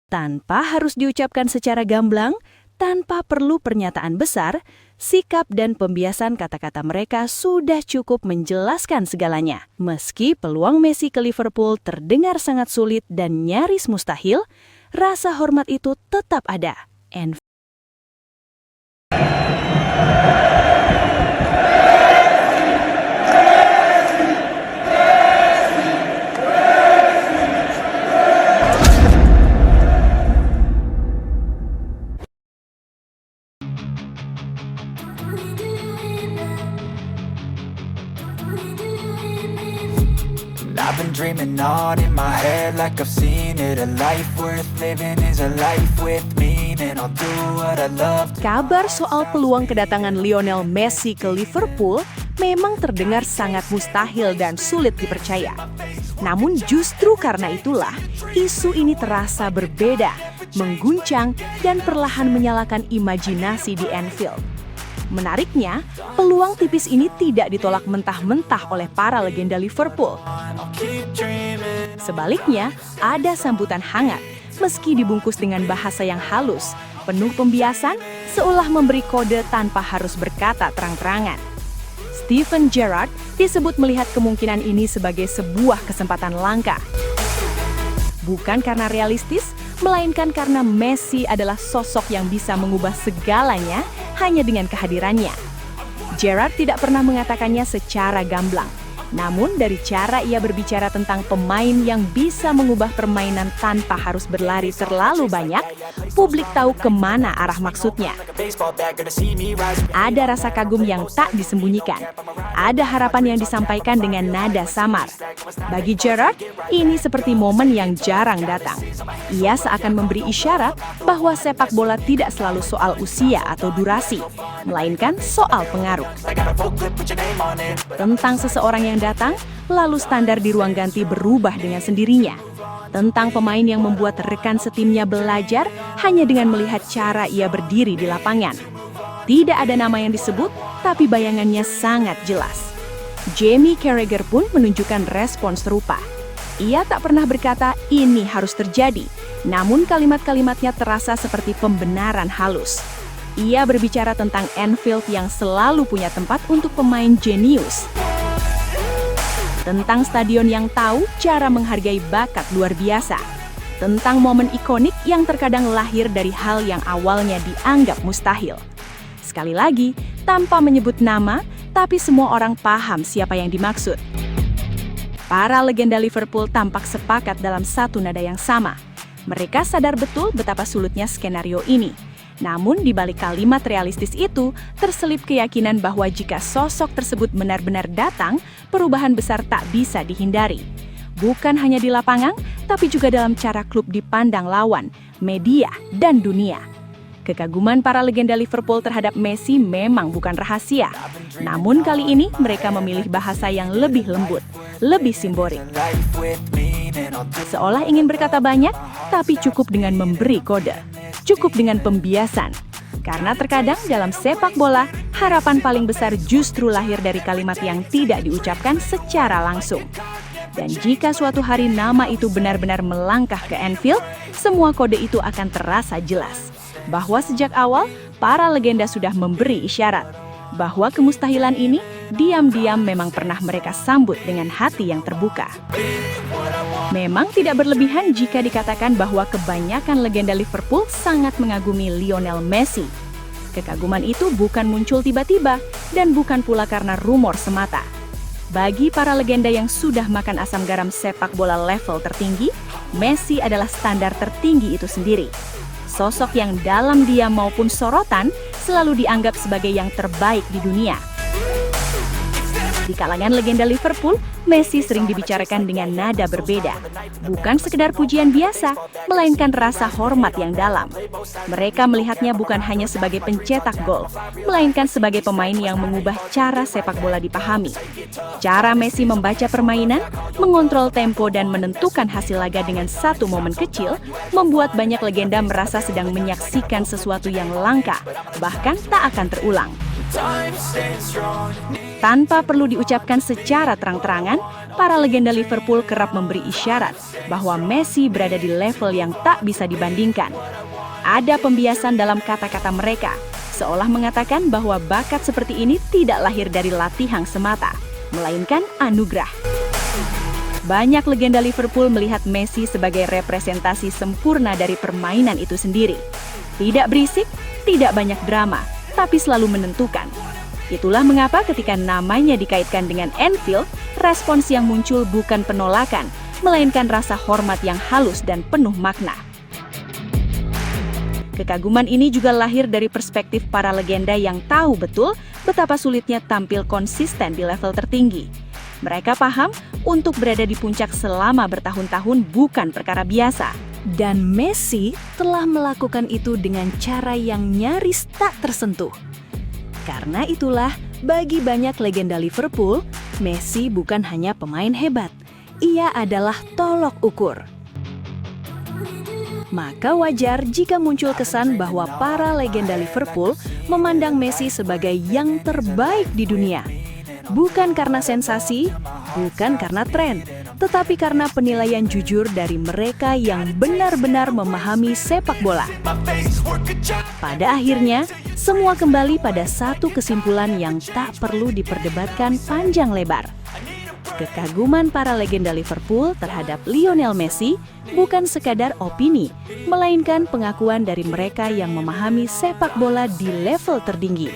Tanpa harus diucapkan secara gamblang, tanpa perlu pernyataan besar, sikap dan pembiasan kata-kata mereka sudah cukup menjelaskan segalanya. Meski peluang Messi ke Liverpool terdengar sangat sulit dan nyaris mustahil, rasa hormat itu tetap ada. I've been dreaming on in my head like I've seen it. A life worth living is a life with meaning. I'll do what I love. Kabar soal peluang kedatangan Lionel Messi ke Liverpool memang terdengar sangat mustahil dan sulit dipercaya. Namun justru karena itulah, isu ini terasa berbeda, mengguncang, dan perlahan menyalakan imajinasi di Anfield. Menariknya, peluang tipis ini tidak ditolak mentah-mentah oleh para legenda Liverpool. Sebaliknya, ada sambutan hangat, meski dibungkus dengan bahasa yang halus, penuh pembiasan, seolah memberi kode tanpa harus berkata terang-terangan. Steven Gerrard disebut melihat kemungkinan ini sebagai sebuah kesempatan langka. Bukan karena realistis, melainkan karena Messi adalah sosok yang bisa mengubah segalanya hanya dengan kehadirannya. Gerrard tidak pernah mengatakannya secara gamblang. Namun dari cara ia berbicara tentang pemain yang bisa mengubah permainan tanpa harus berlari terlalu banyak, publik tahu kemana arah maksudnya. Ada rasa kagum yang tak disembunyikan. Ada harapan yang disampaikan dengan nada samar. Bagi Gerrard, ini seperti momen yang jarang datang. Ia seakan memberi isyarat bahwa sepak bola tidak selalu soal usia atau durasi, melainkan soal pengaruh. Tentang seseorang yang datang, lalu standar di ruang ganti berubah dengan sendirinya. Tentang pemain yang membuat rekan setimnya belajar hanya dengan melihat cara ia berdiri di lapangan. Tidak ada nama yang disebut, tapi bayangannya sangat jelas. Jamie Carragher pun menunjukkan respons serupa. Ia tak pernah berkata, ini harus terjadi, namun kalimat-kalimatnya terasa seperti pembenaran halus. Ia berbicara tentang Anfield yang selalu punya tempat untuk pemain jenius. Tentang stadion yang tahu cara menghargai bakat luar biasa. Tentang momen ikonik yang terkadang lahir dari hal yang awalnya dianggap mustahil. Sekali lagi, tanpa menyebut nama, tapi semua orang paham siapa yang dimaksud. Para legenda Liverpool tampak sepakat dalam satu nada yang sama. Mereka sadar betul betapa sulitnya skenario ini. Namun di balik kalimat realistis itu, terselip keyakinan bahwa jika sosok tersebut benar-benar datang, perubahan besar tak bisa dihindari. Bukan hanya di lapangan, tapi juga dalam cara klub dipandang lawan, media, dan dunia. Kekaguman para legenda Liverpool terhadap Messi memang bukan rahasia. Namun kali ini mereka memilih bahasa yang lebih lembut, lebih simbolik. Seolah ingin berkata banyak, tapi cukup dengan memberi kode. Cukup dengan pembiasan. Karena terkadang dalam sepak bola, harapan paling besar justru lahir dari kalimat yang tidak diucapkan secara langsung. Dan jika suatu hari nama itu benar-benar melangkah ke Anfield, semua kode itu akan terasa jelas. Bahwa sejak awal, para legenda sudah memberi isyarat. Bahwa kemustahilan ini, diam-diam memang pernah mereka sambut dengan hati yang terbuka. Memang tidak berlebihan jika dikatakan bahwa kebanyakan legenda Liverpool sangat mengagumi Lionel Messi. Kekaguman itu bukan muncul tiba-tiba dan bukan pula karena rumor semata. Bagi para legenda yang sudah makan asam garam sepak bola level tertinggi, Messi adalah standar tertinggi itu sendiri. Sosok yang dalam diam maupun sorotan selalu dianggap sebagai yang terbaik di dunia. Di kalangan legenda Liverpool, Messi sering dibicarakan dengan nada berbeda. Bukan sekedar pujian biasa, melainkan rasa hormat yang dalam. Mereka melihatnya bukan hanya sebagai pencetak gol, melainkan sebagai pemain yang mengubah cara sepak bola dipahami. Cara Messi membaca permainan, mengontrol tempo dan menentukan hasil laga dengan satu momen kecil, membuat banyak legenda merasa sedang menyaksikan sesuatu yang langka, bahkan tak akan terulang. Tanpa perlu diucapkan secara terang-terangan, para legenda Liverpool kerap memberi isyarat bahwa Messi berada di level yang tak bisa dibandingkan. Ada pembiasan dalam kata-kata mereka, seolah mengatakan bahwa bakat seperti ini tidak lahir dari latihan semata, melainkan anugerah. Banyak legenda Liverpool melihat Messi sebagai representasi sempurna dari permainan itu sendiri. Tidak berisik, tidak banyak drama, tapi selalu menentukan. Itulah mengapa ketika namanya dikaitkan dengan Anfield, respons yang muncul bukan penolakan, melainkan rasa hormat yang halus dan penuh makna. Kekaguman ini juga lahir dari perspektif para legenda yang tahu betul betapa sulitnya tampil konsisten di level tertinggi. Mereka paham untuk berada di puncak selama bertahun-tahun bukan perkara biasa. Dan Messi telah melakukan itu dengan cara yang nyaris tak tersentuh. Karena itulah, bagi banyak legenda Liverpool, Messi bukan hanya pemain hebat, ia adalah tolok ukur. Maka wajar jika muncul kesan bahwa para legenda Liverpool memandang Messi sebagai yang terbaik di dunia. Bukan karena sensasi, bukan karena tren, tetapi karena penilaian jujur dari mereka yang benar-benar memahami sepak bola. Pada akhirnya, semua kembali pada satu kesimpulan yang tak perlu diperdebatkan panjang lebar. Kekaguman para legenda Liverpool terhadap Lionel Messi bukan sekadar opini, melainkan pengakuan dari mereka yang memahami sepak bola di level tertinggi.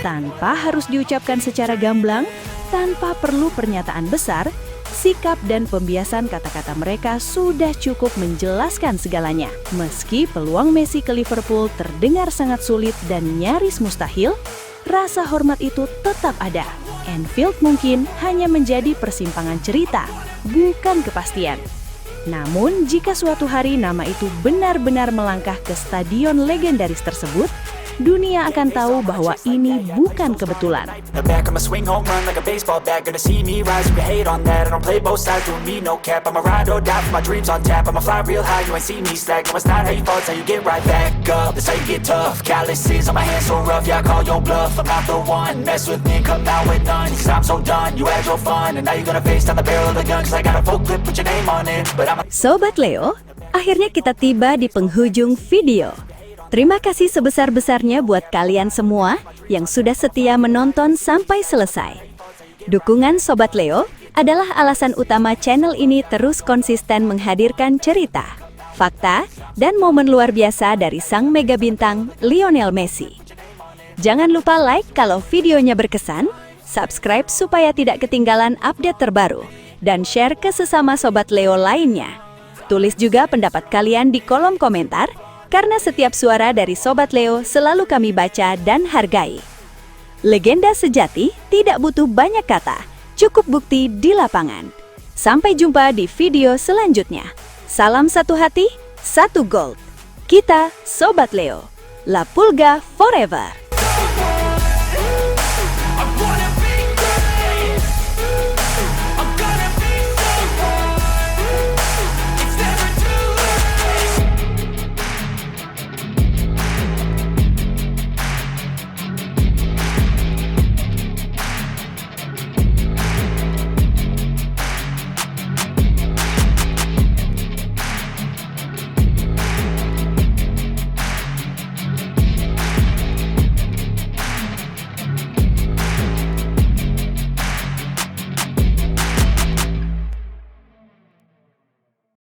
Tanpa harus diucapkan secara gamblang, tanpa perlu pernyataan besar, sikap dan pembiasan kata-kata mereka sudah cukup menjelaskan segalanya. Meski peluang Messi ke Liverpool terdengar sangat sulit dan nyaris mustahil, rasa hormat itu tetap ada. Anfield mungkin hanya menjadi persimpangan cerita, bukan kepastian. Namun, jika suatu hari nama itu benar-benar melangkah ke stadion legendaris tersebut, dunia akan tahu bahwa ini bukan kebetulan. Sobat Leo, akhirnya kita tiba di penghujung video. Terima kasih sebesar-besarnya buat kalian semua yang sudah setia menonton sampai selesai. Dukungan Sobat Leo adalah alasan utama channel ini terus konsisten menghadirkan cerita, fakta, dan momen luar biasa dari sang mega bintang Lionel Messi. Jangan lupa like kalau videonya berkesan, subscribe supaya tidak ketinggalan update terbaru, dan share ke sesama Sobat Leo lainnya. Tulis juga pendapat kalian di kolom komentar, karena setiap suara dari Sobat Leo selalu kami baca dan hargai. Legenda sejati tidak butuh banyak kata, cukup bukti di lapangan. Sampai jumpa di video selanjutnya. Salam satu hati, satu gold. Kita Sobat Leo. La Pulga forever.